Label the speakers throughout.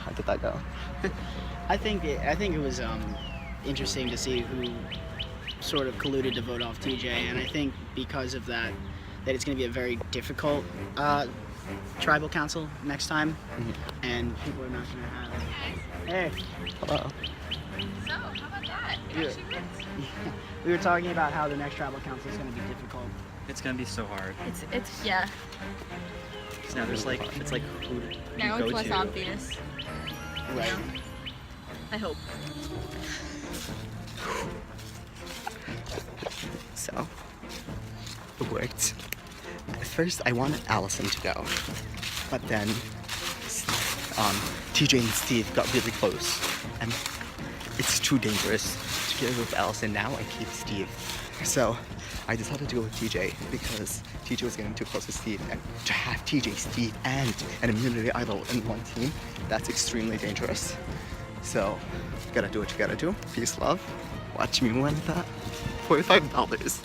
Speaker 1: How did that go?
Speaker 2: I think it was interesting to see who sort of colluded to vote off TJ, and I think because of that, it's going to be a very difficult tribal council next time, and people are not going to have. Hey.
Speaker 1: Hello.
Speaker 3: So, how about that? It actually works.
Speaker 2: We were talking about how the next tribal council is going to be difficult.
Speaker 4: It's gonna be so hard.
Speaker 3: It's yeah.
Speaker 4: So now there's like, it's like who
Speaker 3: Now
Speaker 4: go
Speaker 3: it's less
Speaker 4: to.
Speaker 3: obvious.
Speaker 2: Right.
Speaker 3: I hope.
Speaker 1: So, it worked. At first, I wanted Allison to go, but then TJ and Steve got really close, and it's too dangerous to get with Allison now and keep Steve. So, I decided to go with TJ because TJ was getting too close to Steve, and to have TJ, Steve, and an immunity idol in one team, that's extremely dangerous. So, gotta do what you gotta do. Peace, love. Watch me win that $45.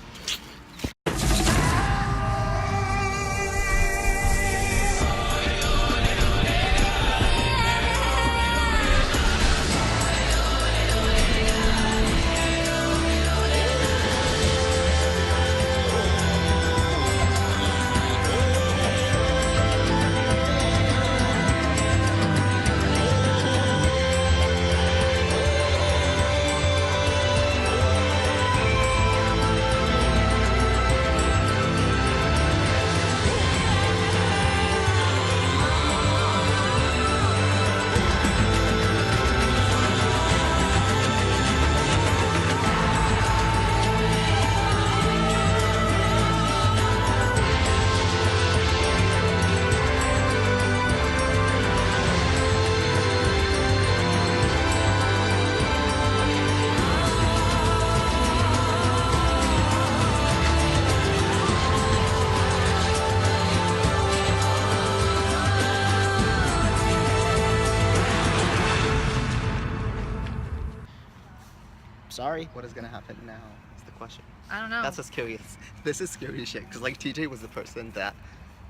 Speaker 2: Sorry.
Speaker 1: What is gonna happen now is the question.
Speaker 3: I don't know.
Speaker 1: That's what's scary. This is scary shit. Because like TJ was the person that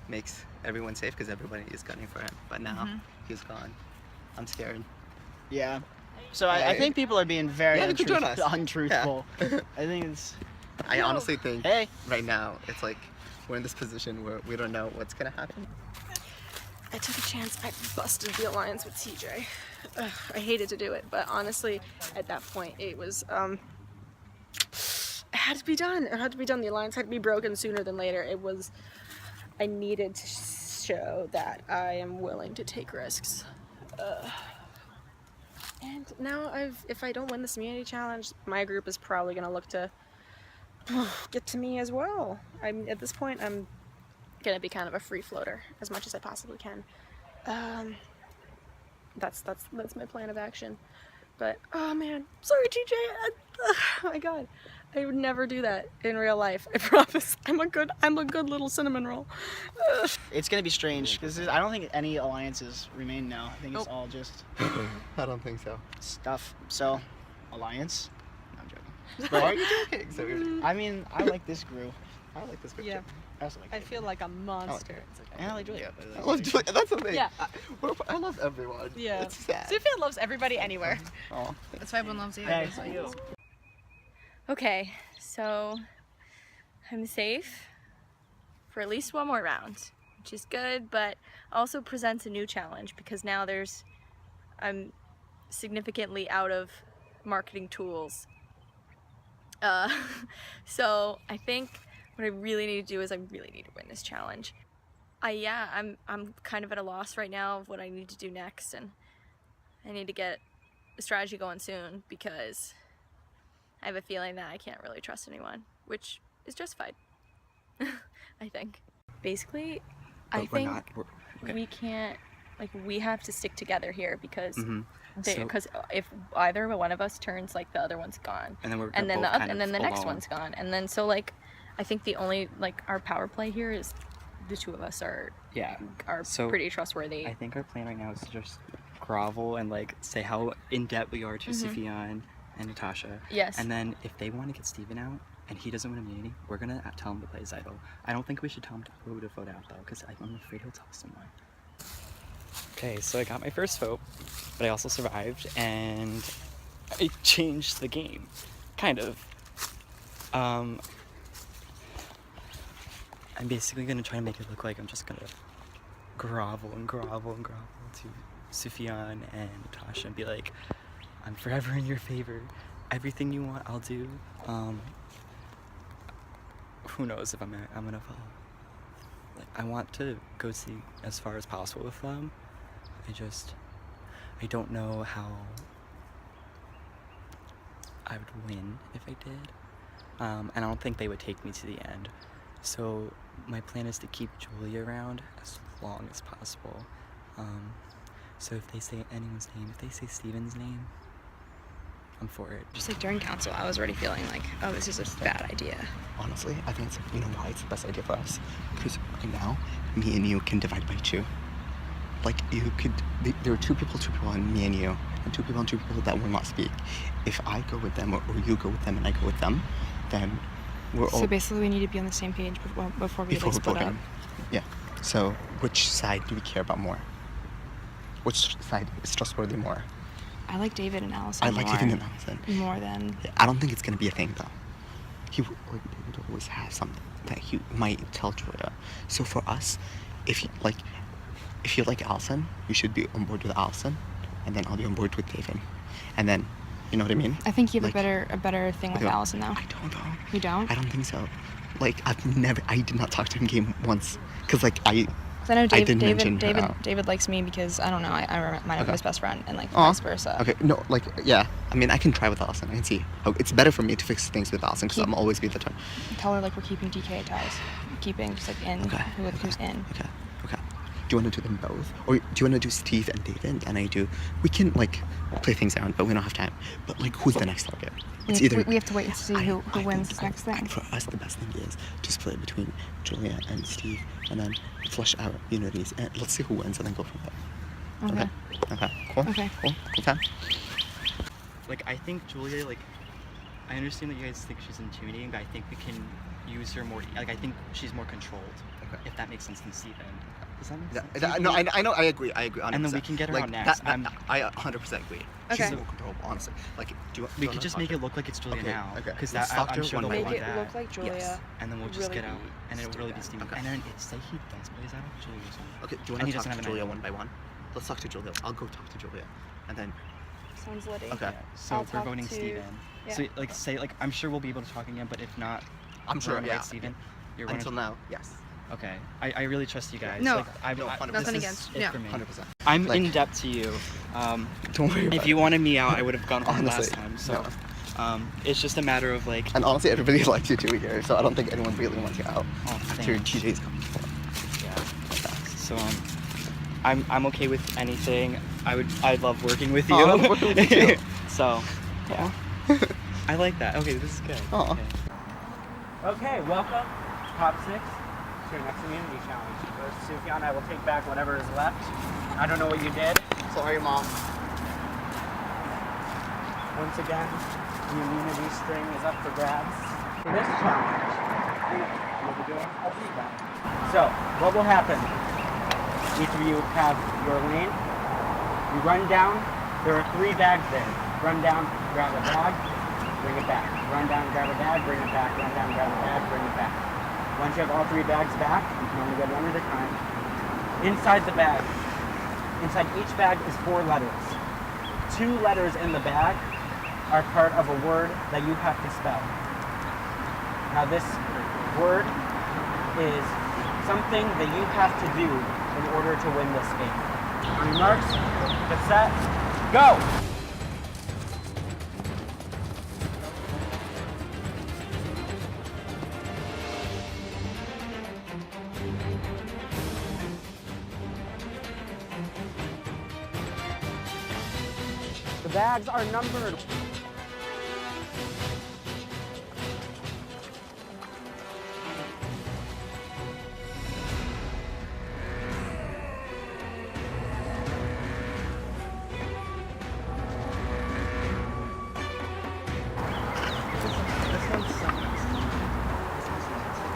Speaker 1: makes everyone safe because everybody is gunning for him. But now he's gone. I'm scared.
Speaker 2: Yeah. So I think people are being very
Speaker 1: you can join us.
Speaker 2: untruthful. I think it's.
Speaker 1: I honestly think
Speaker 2: Hey.
Speaker 1: right now it's like we're in this position where we don't know what's gonna happen.
Speaker 5: I took a chance. I busted the alliance with TJ. Ugh, I hated to do it, but honestly, at that point, it was, it had to be done. It had to be done. The alliance had to be broken sooner than later. I needed to show that I am willing to take risks. And now if I don't win this immunity challenge, my group is probably gonna look to get to me as well. At this point, I'm gonna be kind of a free floater as much as I possibly can. That's my plan of action. But oh man, sorry TJ. Oh my god, I would never do that in real life. I promise. I'm a good little cinnamon roll.
Speaker 2: It's gonna be strange because I don't think any alliances remain now. I think it's all just
Speaker 1: I don't think so.
Speaker 2: stuff. So, alliance. No, I'm joking.
Speaker 1: Why are you joking? So weird.
Speaker 2: I mean, I like this group.
Speaker 1: I like this
Speaker 5: Yeah.
Speaker 1: picture.
Speaker 2: I also like.
Speaker 5: I feel like a monster.
Speaker 2: It's okay. And I like Julia.
Speaker 1: I love Julia. That's the thing.
Speaker 5: Yeah.
Speaker 1: I love everyone.
Speaker 5: Yeah.
Speaker 1: It's sad.
Speaker 5: Sophia loves everybody anywhere.
Speaker 1: Oh,
Speaker 3: That's why everyone loves you.
Speaker 2: Hey.
Speaker 3: Okay, so I'm safe for at least one more round, which is good, but also presents a new challenge because now I'm significantly out of marketing tools. So I think what I really need to do is I really need to win this challenge. I'm kind of at a loss right now of what I need to do next, and I need to get a strategy going soon because I have a feeling that I can't really trust anyone, which is justified. I think. Basically, I think we can't, like, we have to stick together here because if either one of us turns, like, the other one's gone,
Speaker 1: and then
Speaker 3: the next one's gone, and then so, like, I think the only, like, our power play here is the two of us are pretty trustworthy.
Speaker 4: I think our plan right now is to just grovel and like say how in debt we are to Sufyan and Natasha.
Speaker 3: Yes.
Speaker 4: And then if they want to get Steven out and he doesn't win immunity, we're gonna tell him to play his idol. I don't think we should tell him who to vote out though, because I'm afraid he'll tell someone. Okay, so I got my first vote. but I also survived, and it changed the game, kind of. I'm basically gonna try to make it look like I'm just gonna grovel and grovel and grovel to Sufjan and Natasha and be like, I'm forever in your favor. Everything you want, I'll do. Who knows if I'm gonna fall. Like, I want to go see as far as possible with them. I don't know how I would win if I did. And I don't think they would take me to the end. So my plan is to keep Julia around as long as possible. So if they say anyone's name, if they say Steven's name, I'm for it.
Speaker 5: Just like during council, I was already feeling like, oh, this is a bad idea.
Speaker 1: Honestly, I think it's, you know why it's the best idea for us? Because right now, me and you can divide by 2. Like, you could, there are two people, and me and you, and 2 people and 2 people that will not speak. If I go with them, or you go with them and I go with them, then we're all...
Speaker 5: So basically we need to be on the same page before we like, split up.
Speaker 1: Yeah. So, which side do we care about more? Which side is trustworthy more?
Speaker 5: I like David and Allison
Speaker 1: I like
Speaker 5: more.
Speaker 1: David and Allison.
Speaker 5: More than...
Speaker 1: Yeah, I don't think it's gonna be a thing though. David always has something that he might tell Julia. So for us, if you like Allison, you should be on board with Allison, and then I'll be on board with David, and then, you know what I mean?
Speaker 5: I think you have
Speaker 1: like,
Speaker 5: a better thing with Allison though.
Speaker 1: I don't know.
Speaker 5: You don't?
Speaker 1: I don't think so. Like, I did not talk to him game once, cause like I
Speaker 5: know
Speaker 1: David
Speaker 5: likes me because I don't know. I remind him of his best friend, and like
Speaker 1: Aww.
Speaker 5: vice versa.
Speaker 1: Okay, no, like, yeah. I mean, I can try with Allison. I can see how it's better for me to fix things with Allison because I'm always be the turn.
Speaker 5: Tell her like we're keeping DK ties, keeping just like in who's in.
Speaker 1: Okay. Do you want to do them both, or do you want to do Steve and David? And I do. We can like play things out, but we don't have time. But like, who's the next target? It's either
Speaker 5: we have to wait and see who wins this next thing.
Speaker 1: For us, the best thing is to split between Julia and Steve, and then flush out unities, and let's see who wins, and then go from there. Okay. Cool time.
Speaker 4: Like, I think Julia, like, I understand that you guys think she's intimidating, but I think we can use her more. Like, I think she's more controlled.
Speaker 1: Okay.
Speaker 4: If that makes sense than Steven. Does that make sense?
Speaker 1: No, I know. I agree. 100%.
Speaker 4: And then we can get her
Speaker 1: like,
Speaker 4: on next.
Speaker 1: I 100% agree. She's
Speaker 5: Okay.
Speaker 1: more controllable, honestly. Like,
Speaker 4: we could just make it look like it's Julia
Speaker 1: Okay,
Speaker 4: now.
Speaker 1: okay.
Speaker 4: Because
Speaker 1: Let's talk to
Speaker 4: I'm
Speaker 1: her
Speaker 4: sure
Speaker 1: one
Speaker 4: they'll
Speaker 1: by
Speaker 5: Make
Speaker 4: want
Speaker 5: it
Speaker 4: that.
Speaker 5: look like Julia.
Speaker 1: Yes.
Speaker 4: And then we'll just
Speaker 5: really
Speaker 4: get out. And it'll really be Steven.
Speaker 1: Okay.
Speaker 4: And then say he does plays out of Julia or something.
Speaker 1: Okay, do you
Speaker 4: And he
Speaker 1: want to
Speaker 4: doesn't
Speaker 1: talk
Speaker 4: have
Speaker 1: to
Speaker 4: an
Speaker 1: Julia
Speaker 4: idea.
Speaker 1: one by one? Let's talk to Julia. I'll go talk to Julia, and then
Speaker 5: Sounds litty.
Speaker 1: okay.
Speaker 4: So
Speaker 5: I'll
Speaker 4: we're
Speaker 5: talk
Speaker 4: voting
Speaker 5: to-
Speaker 4: Steven.
Speaker 5: yeah.
Speaker 4: So like say like I'm sure we'll be able to talk again, but if not,
Speaker 1: I'm sure.
Speaker 4: we're gonna
Speaker 1: Yeah.
Speaker 4: write Steven. You're
Speaker 1: Until
Speaker 4: gonna...
Speaker 1: now, yes.
Speaker 4: Okay. I really trust you guys.
Speaker 3: No.
Speaker 4: Like,
Speaker 1: No, 100%.
Speaker 3: Nothing
Speaker 4: this
Speaker 3: against-
Speaker 4: is it
Speaker 3: yeah.
Speaker 4: for me.
Speaker 1: 100%.
Speaker 4: I'm
Speaker 1: Like-
Speaker 4: in debt to you.
Speaker 1: Don't worry about
Speaker 4: If you
Speaker 1: it.
Speaker 4: wanted me out, I would have gone home
Speaker 1: Honestly,
Speaker 4: last time. So,
Speaker 1: no.
Speaker 4: it's just a matter of like.
Speaker 1: And honestly, everybody likes you too here, so I don't think anyone really wants you out.
Speaker 4: Oh,
Speaker 1: After
Speaker 4: thanks.
Speaker 1: TJ's coming for.
Speaker 4: Yeah. So I'm okay with anything. I'd love working with you.
Speaker 1: Oh, I love working with you.
Speaker 4: So, yeah. I like that. Okay, this is good.
Speaker 1: Aw.
Speaker 2: Okay, welcome, Top 6, to your next immunity challenge. Sufjan, I will take back whatever is left. I don't know what you did.
Speaker 1: Sorry, Mom.
Speaker 2: Once again, the immunity string is up for grabs. For this challenge, we'll be doing a feedback. So, what will happen? Each of you have your lane. You run down. There are 3 bags there. Run down, grab a bag, bring it back. Run down, grab a bag, bring it back. Run down, grab a bag, bring it back. Once you have all 3 bags back, you can only get 1 at a time. Inside the bag, inside each bag is 4 letters. 2 letters in the bag are part of a word that you have to spell. Now this word is something that you have to do in order to win this game. On your marks, get set, go! The bags are numbered.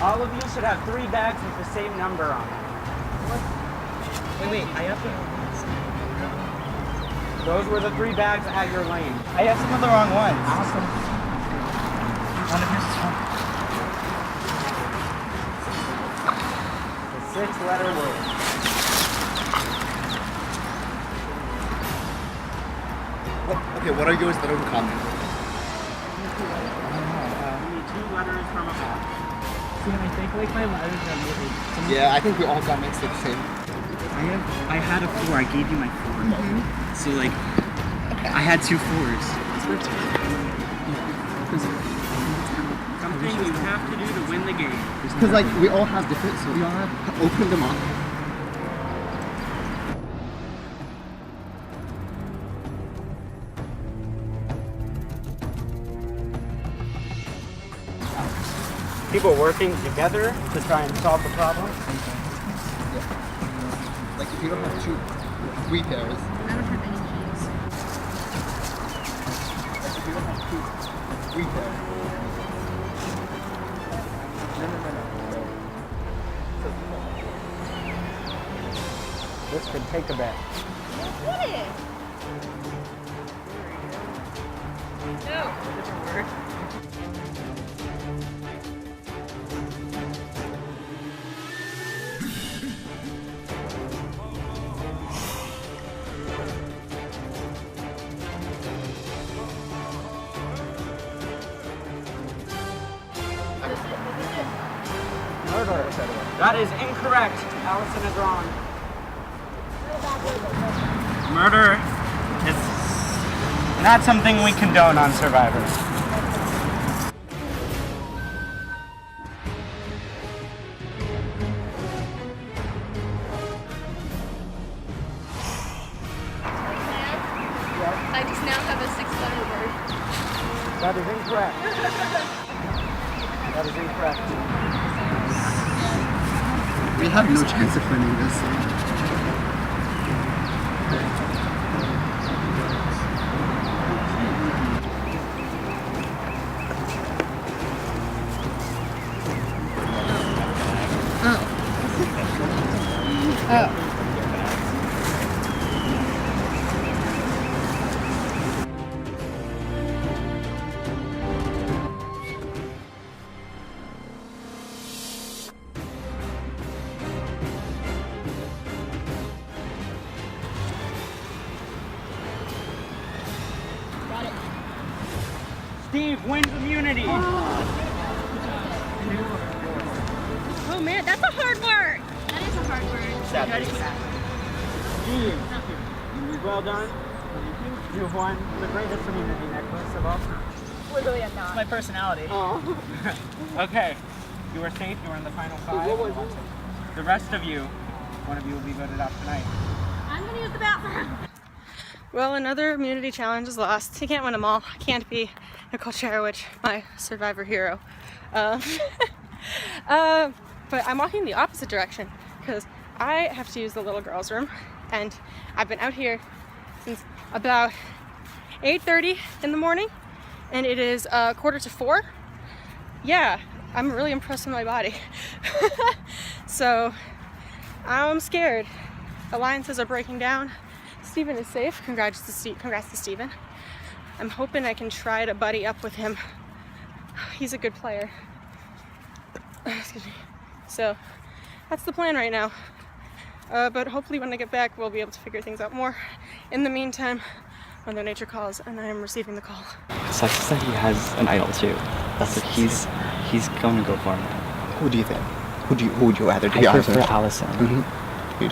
Speaker 2: All of you should have 3 bags with the same number on them.
Speaker 4: Wait, I have to.
Speaker 6: Those were the 3 bags that had your lane.
Speaker 7: I have some of the wrong ones.
Speaker 6: Awesome.
Speaker 7: One of yours is wrong.
Speaker 6: The 6-letter word.
Speaker 1: Okay, what are yours that are common?
Speaker 6: You need 2 letters from a box.
Speaker 7: See, I think like my letters are maybe.
Speaker 1: Yeah, I think we all got mixed up the same.
Speaker 7: I had a 4. I gave you my 4. So like, I had 2 4s.
Speaker 6: Something you have to do to win the game.
Speaker 1: Because like we all have different, so we all have open them up.
Speaker 6: People working together to try and solve the problem.
Speaker 1: Like if you don't have 3 pairs.
Speaker 5: I don't have any keys.
Speaker 1: Like if you don't have 3 pairs. No.
Speaker 6: This could take a bit. Murder. That is incorrect. Allison is wrong.
Speaker 7: Murder is not something we condone on Survivor.
Speaker 3: I just now have a 6-letter word.
Speaker 6: That is incorrect. That is incorrect.
Speaker 1: We have no chance of winning this.
Speaker 6: Steve wins immunity.
Speaker 5: Oh man, that's a hard word. That is a hard word.
Speaker 6: Steve, well done. You have won the greatest immunity necklace of all time.
Speaker 5: Literally, I'm not.
Speaker 7: It's my personality.
Speaker 6: Okay, you are safe. You are in the final 5. The rest of you, one of you will be voted off tonight.
Speaker 5: I'm gonna use the bathroom. Well, another immunity challenge is lost. You can't win them all. I can't be Nicole Cherowich, my survivor hero. But I'm walking the opposite direction because I have to use the little girls' room, and I've been out here since about 8:30 in the morning, and it is 3:45. Yeah, I'm really impressed with my body. So I'm scared. Alliances are breaking down. Steven is safe. Congrats to Steven. I'm hoping I can try to buddy up with him. He's a good player. Excuse me. So that's the plan right now. But hopefully when I get back, we'll be able to figure things out more. In the meantime, Mother Nature calls, and I am receiving the call.
Speaker 4: It sucks that he has an idol too. That's what he's going to go for me.
Speaker 1: Who do you think? Who would you rather do?
Speaker 4: I prefer Allison.
Speaker 1: Mm-hmm.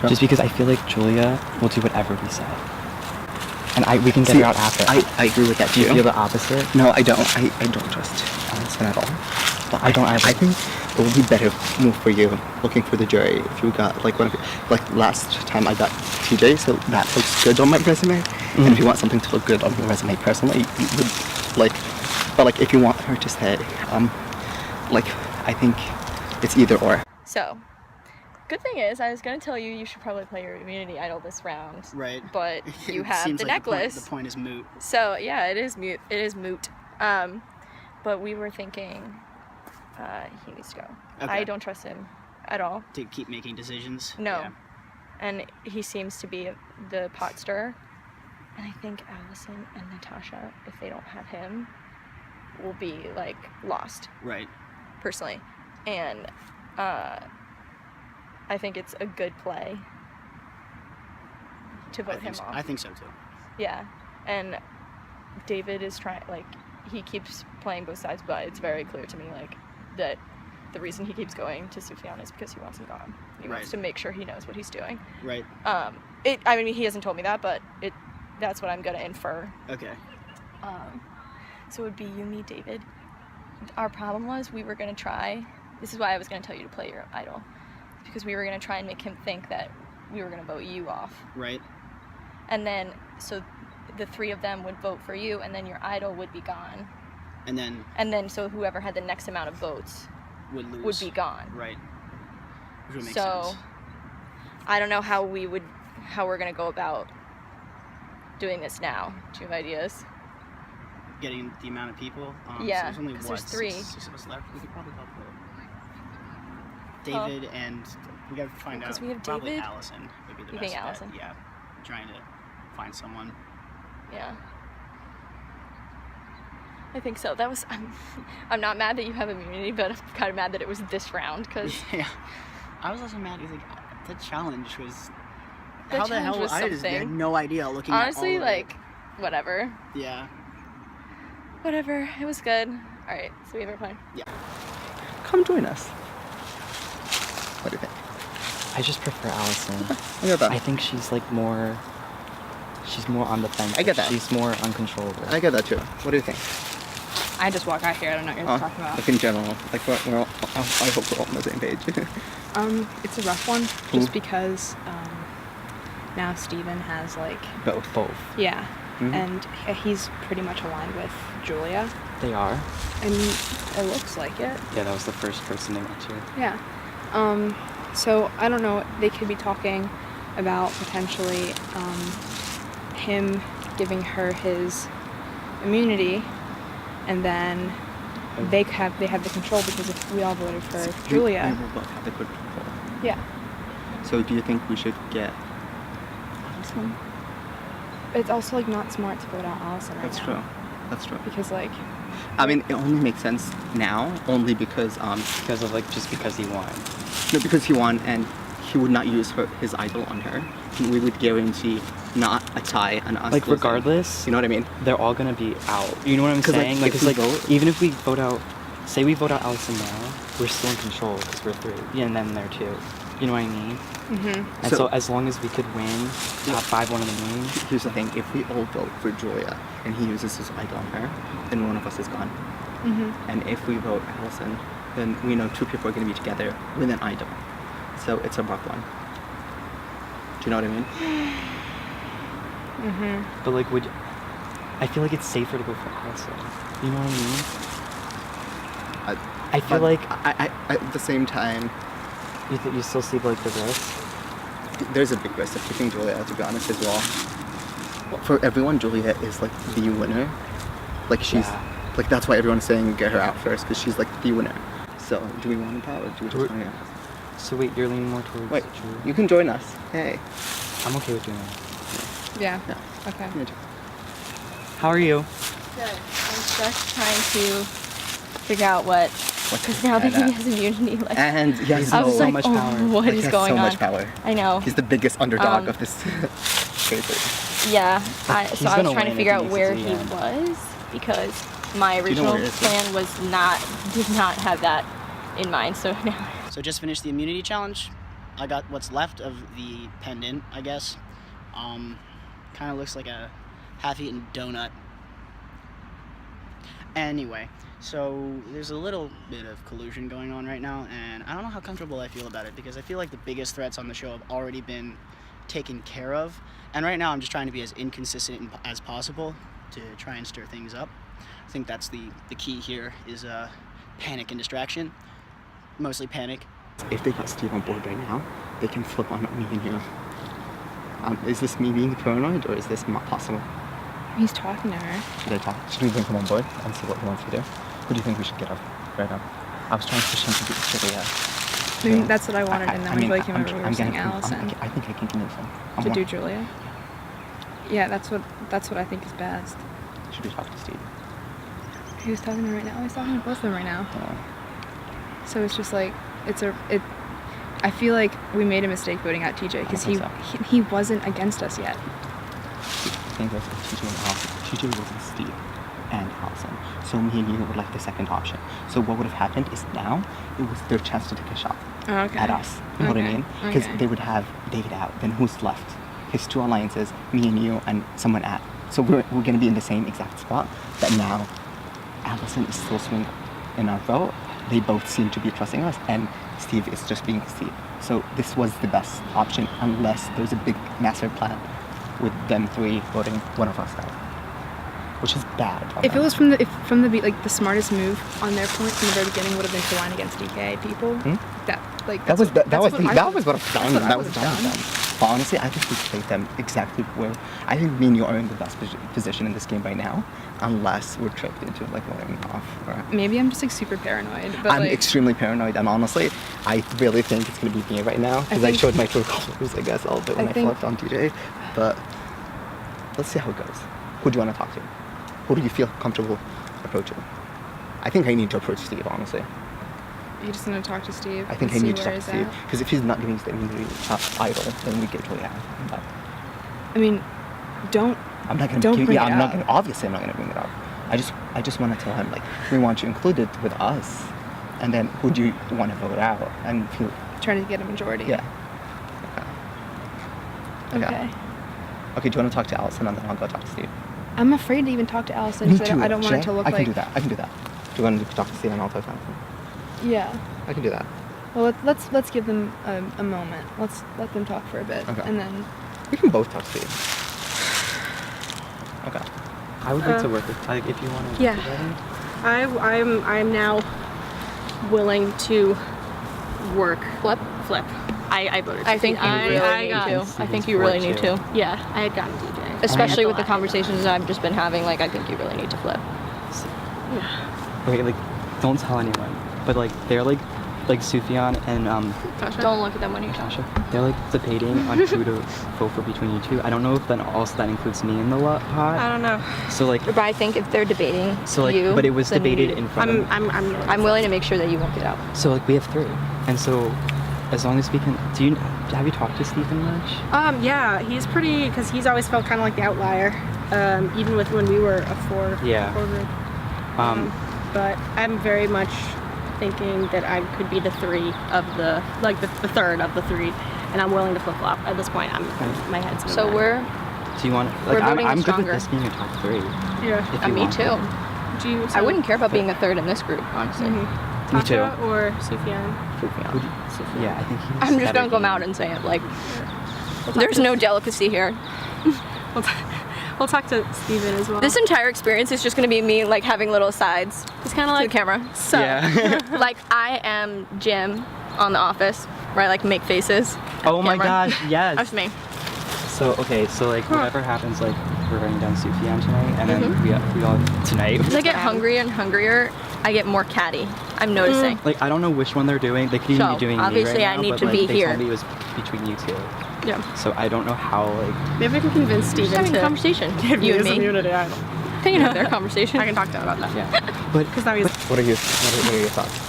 Speaker 4: Just because I feel like Julia will do whatever we say. And we can get her out after.
Speaker 1: I agree with that
Speaker 4: Do
Speaker 1: too.
Speaker 4: you feel the opposite?
Speaker 1: No, I don't. I don't trust Allison at all. But
Speaker 4: I don't either.
Speaker 1: I think it would be better move for you looking for the jury if you got like last time I got TJ, so that looks good on my resume. And if you want something to look good on your resume personally, you would but if you want her to stay, I think it's either or.
Speaker 3: So, good thing is, I was going to tell you should probably play your immunity idol this round.
Speaker 2: Right.
Speaker 3: But you
Speaker 2: It
Speaker 3: have
Speaker 2: seems
Speaker 3: the
Speaker 2: like
Speaker 3: necklace.
Speaker 2: The point is moot.
Speaker 3: So, yeah, it is moot. But we were thinking he needs to go.
Speaker 2: Okay.
Speaker 3: I don't trust him at all.
Speaker 2: To keep making decisions.
Speaker 3: No.
Speaker 2: Yeah.
Speaker 3: And he seems to be the pot stirrer. And I think Allison and Natasha, if they don't have him, will be like lost.
Speaker 2: Right.
Speaker 3: Personally. And I think it's a good play to vote him off.
Speaker 2: I think so too.
Speaker 3: Yeah. And David is trying, like, he keeps playing both sides, but it's very clear to me, like, that the reason he keeps going to Sufjan is because he wants him gone. He wants to make sure he knows what he's doing.
Speaker 2: Right.
Speaker 3: I mean, he hasn't told me that, but that's what I'm gonna infer.
Speaker 2: Okay.
Speaker 3: So it would be you, me, David. Our problem was we were gonna try, this is why I was gonna tell you to play your idol, because we were gonna try and make him think that we were gonna vote you off.
Speaker 2: Right.
Speaker 3: And then, so the three of them would vote for you, and then your idol would be gone.
Speaker 2: And then
Speaker 3: So whoever had the next amount of votes
Speaker 2: would lose.
Speaker 3: would be gone.
Speaker 2: Right. Which would make
Speaker 3: So,
Speaker 2: sense.
Speaker 3: I don't know how we're gonna go about doing this now. Do you have ideas?
Speaker 2: Getting the amount of people.
Speaker 3: Yeah,
Speaker 2: So there's only
Speaker 3: 'cause
Speaker 2: what,
Speaker 3: there's three.
Speaker 2: six of us left. We could probably help David and we gotta find out.
Speaker 3: 'cause we have
Speaker 2: probably
Speaker 3: David.
Speaker 2: Allison would be the
Speaker 3: You
Speaker 2: best
Speaker 3: think
Speaker 2: bet.
Speaker 3: Allison?
Speaker 2: Yeah. Trying to find someone.
Speaker 3: Yeah. I think so. That was. I'm not mad that you have immunity, but I'm kind of mad that it was this round because
Speaker 2: Yeah. I was also mad because like the challenge was.
Speaker 3: The
Speaker 2: how the
Speaker 3: challenge
Speaker 2: hell
Speaker 3: was
Speaker 2: I just had
Speaker 3: something.
Speaker 2: no idea looking
Speaker 3: honestly,
Speaker 2: at all of
Speaker 3: like, whatever.
Speaker 2: it. Yeah.
Speaker 3: Whatever. It was good. All right. So we have our plan.
Speaker 1: Come join us. What do you think?
Speaker 4: I just prefer Allison.
Speaker 1: I get that.
Speaker 4: I think she's more on the fence.
Speaker 1: I get that.
Speaker 4: She's more uncontrollable.
Speaker 1: I get that too. What do you think?
Speaker 5: I just walk out here. I don't know what you're talking about.
Speaker 1: Like in general, like we're all, I hope we're all on the same page.
Speaker 5: It's a rough one, just because now Steven has like
Speaker 1: Both.
Speaker 5: yeah,
Speaker 1: Mhm.
Speaker 5: and he's pretty much aligned with Julia,
Speaker 4: They are.
Speaker 5: and it looks like it.
Speaker 4: Yeah, that was the first person they went to.
Speaker 5: Yeah. So I don't know. They could be talking about potentially him giving her his immunity, and then they have the control because if we all voted for Julia.
Speaker 1: We will both have the good control.
Speaker 5: Yeah.
Speaker 1: So do you think we should get Allison?
Speaker 5: It's also like not smart to vote out Allison right
Speaker 1: That's
Speaker 5: now.
Speaker 1: true. That's true.
Speaker 5: Because like
Speaker 1: I mean, it only makes sense now, only because
Speaker 4: Because he won.
Speaker 1: no, because he won and he would not use his idol on her. We would guarantee not a tie and us.
Speaker 4: Like
Speaker 1: losing.
Speaker 4: regardless,
Speaker 1: You know what I mean?
Speaker 4: they're all gonna be out. You know what I'm
Speaker 1: 'Cause, like,
Speaker 4: saying?
Speaker 1: if
Speaker 4: it's
Speaker 1: we
Speaker 4: like
Speaker 1: vote-
Speaker 4: even if we vote out, say we vote out Allison now, we're still in control because we're three. Yeah, and then there too. You know what I mean?
Speaker 5: mm-hmm.
Speaker 4: And
Speaker 1: So-
Speaker 4: so as long as we could win top 5 one of the games,
Speaker 1: Here's the thing: if we all vote for Julia and he uses his idol on her, then one of us is gone.
Speaker 5: Mm-hmm.
Speaker 1: And if we vote Allison, then we know 2 people are going to be together with an idol. So it's a rough one. Do you know what I mean?
Speaker 5: Mm-hmm.
Speaker 4: but like I feel like it's safer to go for Allison. You know what I mean? I feel
Speaker 1: But
Speaker 4: like
Speaker 1: I at the same time,
Speaker 4: you still see like the risk.
Speaker 1: there's a big risk of picking Julia, to be honest, as well. For everyone, Julia is like the winner. Like she's,
Speaker 4: Yeah.
Speaker 1: like that's why everyone's saying get her out first, because she's like the winner. So do we want that or do we just
Speaker 4: We're-
Speaker 1: want to?
Speaker 4: So wait, you're leaning more towards
Speaker 1: Wait,
Speaker 4: Julia.
Speaker 1: you can join us. Hey.
Speaker 4: I'm okay with doing that.
Speaker 5: Yeah.
Speaker 1: Yeah.
Speaker 5: Okay.
Speaker 1: Yeah, jo-
Speaker 4: How are you?
Speaker 3: Good. I'm just trying to figure out what, because now that he has immunity, like,
Speaker 1: And he has
Speaker 3: I was
Speaker 4: so
Speaker 3: like,
Speaker 4: much
Speaker 3: oh,
Speaker 4: power.
Speaker 3: what
Speaker 1: like, he
Speaker 3: is
Speaker 1: has
Speaker 3: going
Speaker 1: so
Speaker 3: on?
Speaker 1: much power.
Speaker 3: I know.
Speaker 1: He's the biggest underdog
Speaker 3: Um,
Speaker 1: of this paper.
Speaker 3: Yeah. So
Speaker 4: He's
Speaker 3: I was
Speaker 4: gonna
Speaker 3: trying to
Speaker 4: win
Speaker 3: figure
Speaker 4: if he
Speaker 3: out
Speaker 4: makes it
Speaker 3: where
Speaker 4: to the
Speaker 3: he
Speaker 4: end.
Speaker 3: was because my
Speaker 1: you know
Speaker 3: original
Speaker 1: where it is?
Speaker 3: plan did not have that in mind. So now.
Speaker 2: So just finished the immunity challenge. I got what's left of the pendant, I guess. Kind of looks like a half-eaten donut. Anyway, so there's a little bit of collusion going on right now, and I don't know how comfortable I feel about it because I feel like the biggest threats on the show have already been taken care of. And right now I'm just trying to be as inconsistent as possible to try and stir things up. I think that's the key here is panic and distraction. Mostly panic.
Speaker 1: If they get Steve on board right now, they can flip on me and you. Is this me being paranoid or is this not possible?
Speaker 5: He's talking to her.
Speaker 1: Should I talk? Should we bring him on board and see what he wants to do? Who do you think we should get up right now? I was trying to push him to do Julia.
Speaker 5: I mean, that's what I wanted, and then we like him over. We were saying Allison
Speaker 1: I think I can convince him.
Speaker 5: to do Julia. Yeah, that's what I think is best.
Speaker 1: Should we talk to Steve?
Speaker 5: Who's talking to him right now? He's talking to both of them right now.
Speaker 1: Oh.
Speaker 5: So it's just like I feel like we made a mistake voting out TJ because
Speaker 1: I don't think
Speaker 5: he wasn't against us yet.
Speaker 1: The thing was TJ and Allison. TJ wasn't Steve and Allison. So me and you were like the second option. So what would have happened is now it was their chance to take a shot at us. You know what I mean? Because they would have David out. Then who's left? His two alliances, me and you, and someone at. So we're going to be in the same exact spot. But now Allison is still swinging in our vote. They both seem to be trusting us, and Steve is just being Steve. So this was the best option, unless there's a big master plan with them three voting one of us out, which is bad.
Speaker 5: If it was from the smartest move on their point from the very beginning would have been to line against DK people. That was what I've done. That was done.
Speaker 1: But honestly, I think we played them exactly where I think me and you are in the best position in this game right now, unless we're tricked into like voting off. Or...
Speaker 5: Maybe I'm just like super paranoid. But
Speaker 1: I'm extremely paranoid, and honestly, I really think it's gonna be me right now because I showed my true colors, I guess, a little bit when I flipped on TJ. But let's see how it goes. Who do you want to talk to? Who do you feel comfortable approaching? I think I need to approach Steve, honestly.
Speaker 5: You just want to talk to Steve?
Speaker 1: I think I need to talk to Steve. Because if he's not giving Steve idle, then we get really out.
Speaker 5: I mean,
Speaker 1: I'm not going to bring it up. Obviously, I'm not going to bring it up. I just want to tell him, like, we want you included with us. And then who do you want to vote out? And
Speaker 5: trying to get a majority.
Speaker 1: Yeah.
Speaker 5: Okay.
Speaker 1: Okay, do you want to talk to Allison and then I'll go talk to Steve?
Speaker 5: I'm afraid to even talk to Allison because I don't want it to look like...
Speaker 1: I can do that. Do you want to talk to Steve and I'll talk to Allison?
Speaker 5: Yeah.
Speaker 1: I can do that.
Speaker 5: Well, let's give them a moment. Let's let them talk for a bit, and then
Speaker 1: we can both talk to Steve. Okay.
Speaker 4: I would like to work with if you want to.
Speaker 5: Yeah.
Speaker 8: I'm now willing to work. Flip. I voted.
Speaker 9: I think you really need to. I think you really need to.
Speaker 8: Yeah, I had gotten DJ.
Speaker 9: Especially with the conversations I've just been having, like I think you really need to flip.
Speaker 8: Yeah.
Speaker 4: Okay, like don't tell anyone. But like they're like Sufyan and
Speaker 8: Tasha?
Speaker 9: Don't look at them when you're
Speaker 4: Tasha. They're like debating on who to vote for between you two. I don't know if then also that includes me in the pot.
Speaker 8: I don't know.
Speaker 4: So like.
Speaker 9: But I think if they're debating
Speaker 4: you, but it was debated in front of.
Speaker 9: I'm willing to make sure that you won't get out.
Speaker 4: So like we have 3, and so as long as we can, have you talked to Stephen much?
Speaker 8: Yeah, he's pretty because he's always felt kind of like the outlier, even with when we were a 4 group. But I'm very much thinking that I could be the 3 of the third of the 3, and I'm willing to flip flop at this point. My head's moving.
Speaker 9: So
Speaker 4: Do you want? Like I'm good with this being a top 3.
Speaker 8: Yeah.
Speaker 9: Me too. I wouldn't care about being a 3rd in this group, honestly.
Speaker 8: Mm-hmm.
Speaker 4: Me too.
Speaker 8: Or Sufyan.
Speaker 4: Yeah, I think he's.
Speaker 9: I'm just gonna come out and say it. Like, there's no delicacy here.
Speaker 8: We'll talk to Steven as well.
Speaker 9: This entire experience is just gonna be me like having little asides.
Speaker 8: It's kind of like
Speaker 9: the camera.
Speaker 8: So.
Speaker 4: Yeah.
Speaker 9: Like I am Jim on The Office, where I like make faces.
Speaker 4: Oh my gosh, yes.
Speaker 9: That's me.
Speaker 4: So okay, so like whatever happens, like we're writing down Sufyan tonight, and then we all tonight.
Speaker 9: As I get hungrier and hungrier, I get more catty. I'm noticing.
Speaker 4: Like I don't know which one they're doing. They could even be doing
Speaker 9: obviously
Speaker 4: me right
Speaker 9: I
Speaker 4: now,
Speaker 9: need
Speaker 4: but,
Speaker 9: to
Speaker 4: like,
Speaker 9: be
Speaker 4: they
Speaker 9: here.
Speaker 4: told me it was between you 2.
Speaker 8: Yeah.
Speaker 4: So I don't know how like.
Speaker 8: Maybe I can convince
Speaker 9: Just
Speaker 8: Steven
Speaker 9: having
Speaker 8: to
Speaker 9: a conversation.
Speaker 8: give
Speaker 9: You
Speaker 8: me
Speaker 9: and
Speaker 8: some
Speaker 9: me.
Speaker 8: immunity. I
Speaker 9: Can you have their conversation?
Speaker 8: can talk to him about that.
Speaker 4: Yeah. But
Speaker 8: Because now he's.
Speaker 1: What are your thoughts?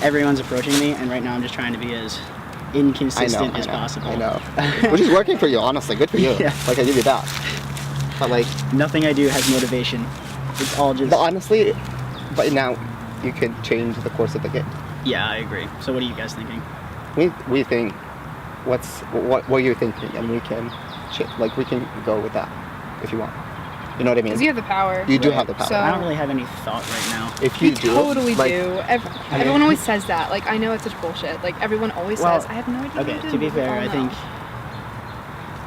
Speaker 2: Everyone's approaching me, and right now I'm just trying to be as inconsistent as possible.
Speaker 1: I know. Which is working for you, honestly. Good for you.
Speaker 2: Yeah.
Speaker 1: Like I give you that. But like
Speaker 2: Nothing I do has motivation. It's all just.
Speaker 1: but honestly, but now you could change the course of the game.
Speaker 2: Yeah, I agree. So what are you guys thinking?
Speaker 1: We think what you're thinking, and we can we can go with that if you want. You know what I mean?
Speaker 5: because you have the power.
Speaker 1: You do have the power.
Speaker 5: So
Speaker 2: I don't really have any thought right now.
Speaker 1: If you
Speaker 5: you
Speaker 1: do,
Speaker 5: totally
Speaker 1: like,
Speaker 5: do. Everyone always says that. Like I know it's such bullshit. Like everyone always
Speaker 2: Well,
Speaker 5: says. I have no idea.
Speaker 2: Okay,
Speaker 5: what to
Speaker 2: to be
Speaker 5: do.
Speaker 2: fair,
Speaker 5: We all
Speaker 2: I
Speaker 5: know.
Speaker 2: think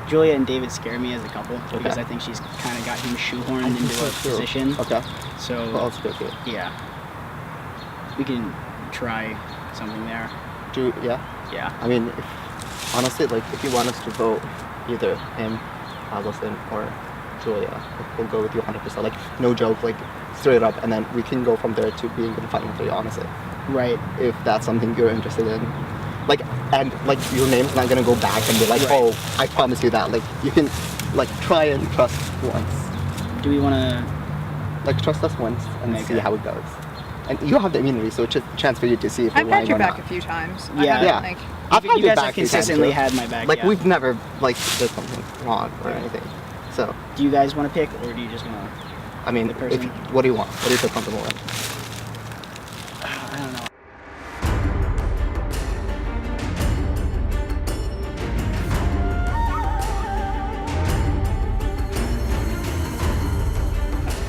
Speaker 2: Julia and David scare me as a couple because I think she's kind of got him shoehorned into a position.
Speaker 1: Okay.
Speaker 2: So
Speaker 1: Well, let's go through it.
Speaker 2: yeah, we can try something there.
Speaker 1: Yeah. I mean, honestly, like if you want us to vote either him, Allison, or Julia, we'll go with you 100%. Like no joke, like straight up, and then we can go from there to being in the final 3. Honestly,
Speaker 2: Right.
Speaker 1: if that's something you're interested in. Like, and like your name's not gonna go back and be like,
Speaker 2: Right.
Speaker 1: oh, I promise you that. Like you can like try and trust once.
Speaker 2: Do we want to?
Speaker 1: Like trust us once and see
Speaker 2: Okay.
Speaker 1: how it goes. And you have the immunity, so it's a chance for you to see if
Speaker 10: I've
Speaker 1: we're
Speaker 10: had
Speaker 1: lying
Speaker 10: your
Speaker 1: or
Speaker 10: back
Speaker 1: not.
Speaker 10: a few times.
Speaker 2: Yeah.
Speaker 10: I
Speaker 1: Yeah.
Speaker 10: haven't, like,
Speaker 1: I've had
Speaker 2: You
Speaker 1: your
Speaker 2: guys
Speaker 1: back
Speaker 2: have
Speaker 1: a few times,
Speaker 2: consistently
Speaker 1: too.
Speaker 2: had my back.
Speaker 1: Like
Speaker 2: yeah.
Speaker 1: we've never like did something wrong or anything. So
Speaker 2: Do you guys want to pick, or do you just want to?
Speaker 1: I mean,
Speaker 2: The person.
Speaker 1: what do you want? What do you feel comfortable with?
Speaker 2: I don't know.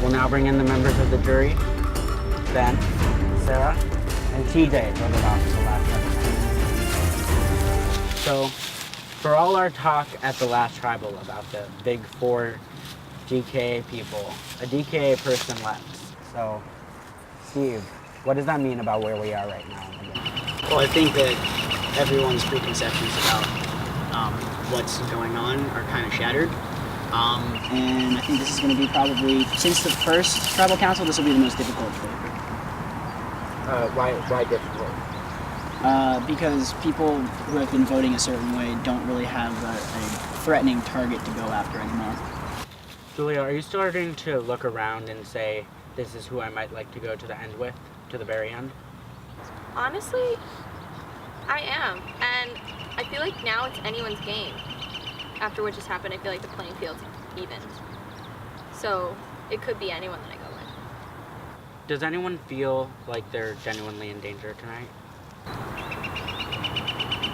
Speaker 6: We'll now bring in the members of the jury. Ben, Sarah, and TJ voted off the last episode. So, for all our talk at the last tribal about the big 4 DKA people, a DKA person left. So, Steve, what does that mean about where we are right now?
Speaker 2: Well, I think that everyone's preconceptions about what's going on are kind of shattered. And I think this is going to be probably, since the first tribal council, this will be the most difficult for them.
Speaker 6: Why difficult?
Speaker 2: Because people who have been voting a certain way don't really have a threatening target to go after anymore.
Speaker 6: Julia, are you starting to look around and say, this is who I might like to go to the end with, to the very end?
Speaker 3: Honestly, I am. And I feel like now it's anyone's game. After what just happened, I feel like the playing field's evened. So it could be anyone that I go with.
Speaker 6: Does anyone feel like they're genuinely in danger tonight?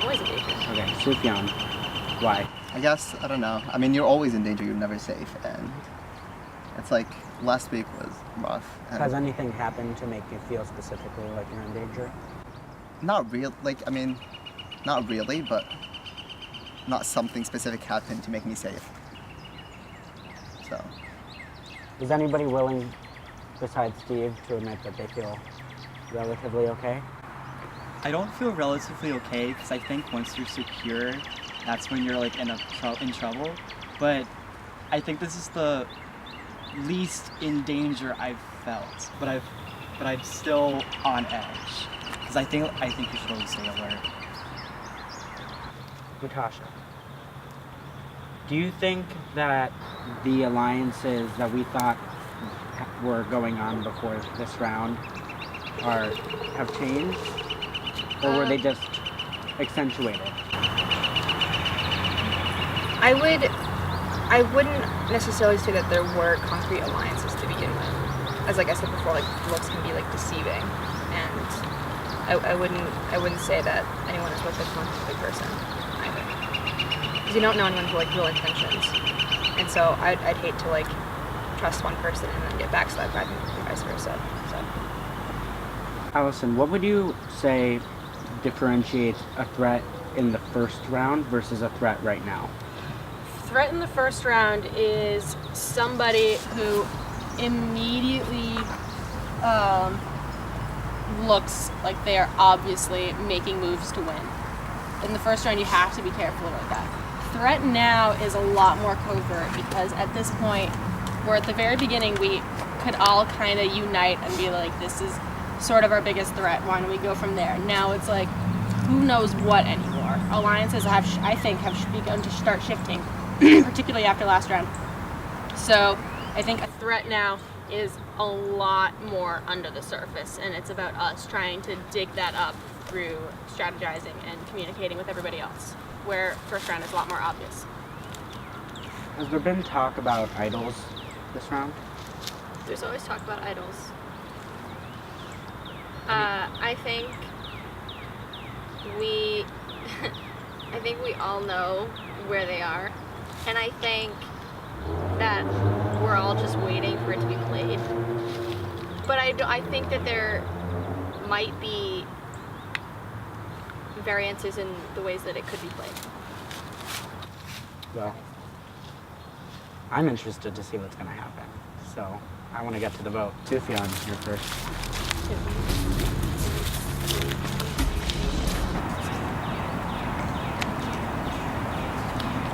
Speaker 3: Always a danger.
Speaker 6: Okay, Sufyan, why?
Speaker 1: I guess I don't know. I mean, you're always in danger. You're never safe, and it's like last week was rough. And
Speaker 6: Has anything happened to make you feel specifically like you're in danger?
Speaker 1: not real. Like I mean, not really, but not something specific happened to make me safe. So
Speaker 6: Is anybody willing, besides Steve, to admit that they feel relatively okay?
Speaker 4: I don't feel relatively okay because I think once you're secure, that's when you're like in trouble. But I think this is the least in danger I've felt. But I'm still on edge because I think you should always stay alert.
Speaker 6: Natasha, do you think that the alliances that we thought were going on before this round have changed? Or were they just accentuated?
Speaker 5: I wouldn't necessarily say that there were concrete alliances to begin with. As like I said before, like looks can be like deceiving, and I wouldn't say that anyone is with a concrete person either. Because you don't know anyone's like real intentions, and so I'd hate to like trust one person and then get backstabbed by them and vice versa. So
Speaker 6: Allison, what would you say differentiates a threat in the first round versus a threat right now?
Speaker 8: Threat in the first round is somebody who immediately looks like they are obviously making moves to win. In the first round, you have to be careful about that. Threat now is a lot more covert because at this point, where at the very beginning we could all kind of unite and be like, this is sort of our biggest threat, why don't we go from there? Now it's like, who knows what anymore? Alliances have begun to start shifting, particularly after last round. So I think a threat now is a lot more under the surface, and it's about us trying to dig that up through strategizing and communicating with everybody else, where first round is a lot more obvious.
Speaker 6: Has there been talk about idols this round?
Speaker 3: There's always talk about idols. I think we all know where they are, and I think that we're all just waiting for it to be played. But I think that there might be variances in the ways that it could be played.
Speaker 6: Well, I'm interested to see what's going to happen. So I want to get to the vote. Sufyan, you're first.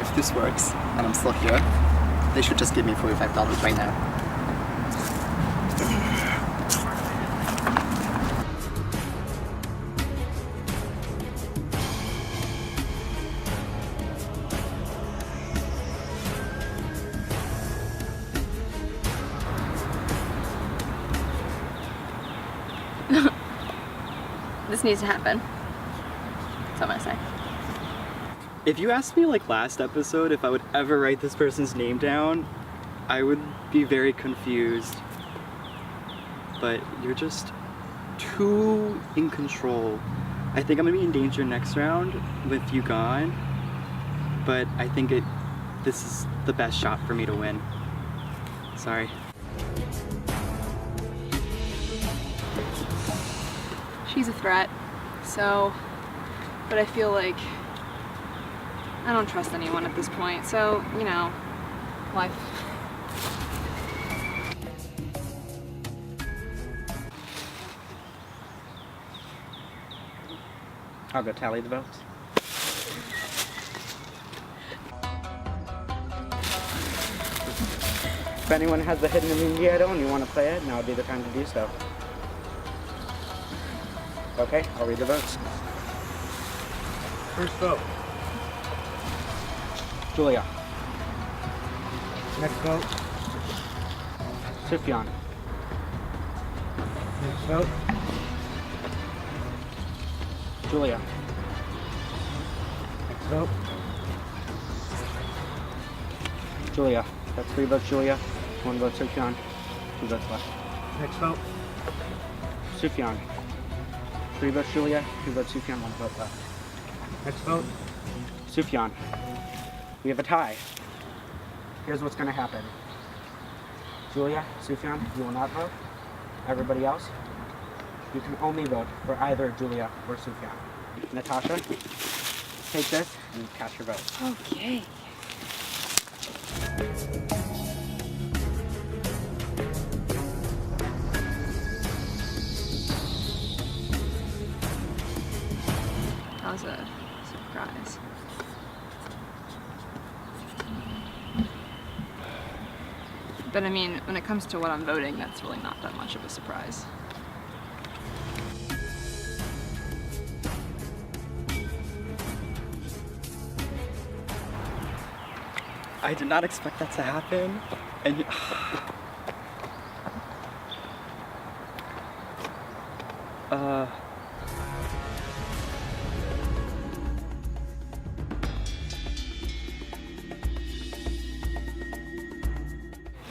Speaker 1: if this works and I'm still here, they should just give me $45 right now.
Speaker 3: needs to happen. That's all I'm gonna say.
Speaker 4: If you asked me like last episode if I would ever write this person's name down, I would be very confused. But you're just too in control. I think I'm gonna be in danger next round with you gone, but I think this is the best shot for me to win. Sorry.
Speaker 9: She's a threat, so, but I feel like I don't trust anyone at this point, so, you know, life.
Speaker 6: I'll go tally the votes. If anyone has the hidden Amuleto and you want to play it, now would be the time to do so. Okay, I'll read the votes. First vote. Julia. Next vote. Sufjan. Next vote. Julia. Next vote. Julia. That's 3 votes Julia, 1 vote Sufjan, 2 votes left. Next vote. Sufjan. 3 votes Julia, 2 votes Sufjan, 1 vote left. Next vote. Sufjan. We have a tie. Here's what's going to happen. Julia, Sufjan, you will not vote. Everybody else, you can only vote for either Julia or Sufjan. Natasha, take this and cast your vote.
Speaker 3: Okay.
Speaker 9: That was a surprise. But I mean, when it comes to what I'm voting, that's really not that much of a surprise.
Speaker 4: I did not expect that to happen, and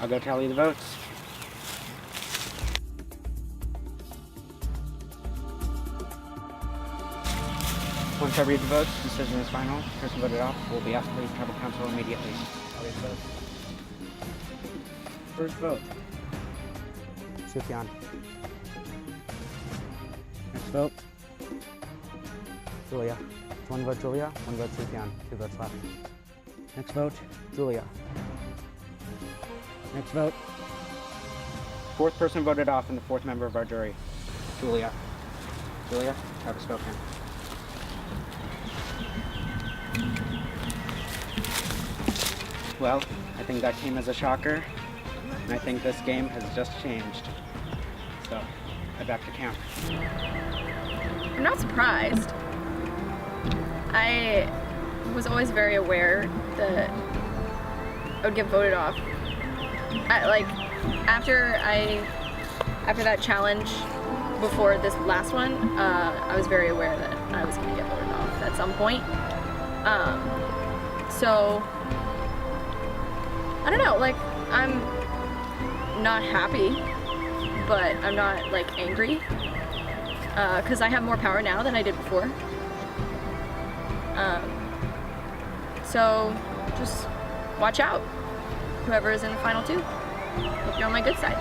Speaker 6: I'll go tally the votes. Once I read the votes, decision is final. Person voted off will be asked to leave tribal council immediately. I'll read the votes. First vote. Sufjan. Next vote. Julia. 1 vote Julia, 1 vote Sufjan, 2 votes left. Next vote, Julia. Next vote. 4th person voted off and the 4th member of our jury. Julia. Julia, have spoken. Well, I think that came as a shocker, and I think this game has just changed. So, I back to count.
Speaker 3: I'm not surprised. I was always very aware that I would get voted off. After that challenge before this last one, I was very aware that I was going to get voted off at some point. So I don't know, like, I'm not happy, but I'm not like angry, because I have more power now than I did before. So just watch out, whoever is in the final 2. Hope you're on my good side.